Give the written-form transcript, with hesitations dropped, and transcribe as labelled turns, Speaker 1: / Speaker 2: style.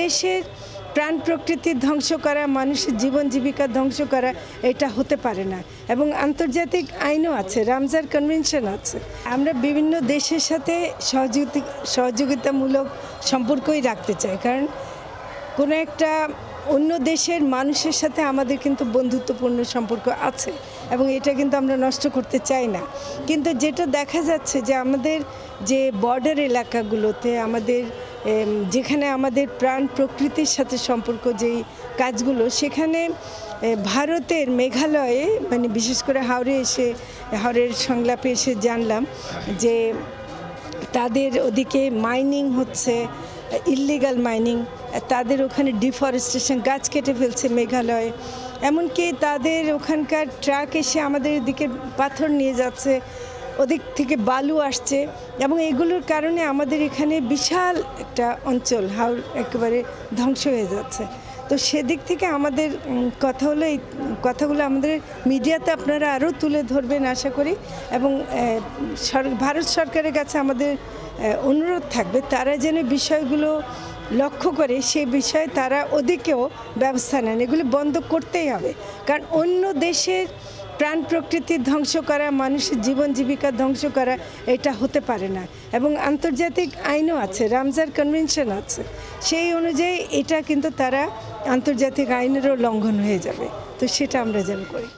Speaker 1: দেশের প্রাণ প্রকৃতি ধ্বংস করা, মানুষের জীবন জীবিকা ধ্বংস করা এটা হতে পারে না। এবং আন্তর্জাতিক আইনও আছে, রামসার কনভেনশন আছে। আমরা বিভিন্ন দেশের সাথে সহযোগিতামূলক সম্পর্কই রাখতে চাই, কারণ কোনো একটা অন্য দেশের মানুষের সাথে আমাদের কিন্তু বন্ধুত্বপূর্ণ সম্পর্ক আছে এবং এটা কিন্তু আমরা নষ্ট করতে চাই না। কিন্তু যেটা দেখা যাচ্ছে যে আমাদের যে বর্ডার এলাকাগুলোতে আমাদের যেখানে আমাদের প্রাণ প্রকৃতির সাথে সম্পর্ক যেই কাজগুলো, সেখানে ভারতের মেঘালয়ে মানে বিশেষ করে হাওড়ের সংলাপে এসে জানলাম যে তাদের ওদিকে মাইনিং হচ্ছে, ইললিগাল মাইনিং, তাদের ওখানে ডিফরেস্টেশন, গাছ কেটে ফেলছে মেঘালয়ে। এমনকি তাদের ওখানকার ট্রাক এসে আমাদের দিকে পাথর নিয়ে যাচ্ছে, ওদিক থেকে বালু আসছে এবং এগুলোর কারণে আমাদের এখানে বিশাল একটা অঞ্চল হাওড় একেবারে ধ্বংস হয়ে যাচ্ছে। তো সেদিক থেকে আমাদের কথা হলো, এই কথাগুলো আমাদের মিডিয়াতে আপনারা আরও তুলে ধরবেন আশা করি। এবং ভারত সরকারের কাছে আমাদের অনুরোধ থাকবে তারা যেন বিষয়গুলো লক্ষ্য করে সে বিষয়ে তারা ওদিকেও ব্যবস্থা নেন। এগুলো বন্ধ করতেই হবে, কারণ অন্য দেশের প্রাণ প্রকৃতি ধ্বংস করা, মানুষের জীবন জীবিকা ধ্বংস করা এটা হতে পারে না। এবং আন্তর্জাতিক আইনও আছে, রামসার কনভেনশন আছে, সেই অনুযায়ী এটা কিন্তু তারা আন্তর্জাতিক আইনেরও লঙ্ঘন হয়ে যাবে। তো সেটা আমরা যেন করি।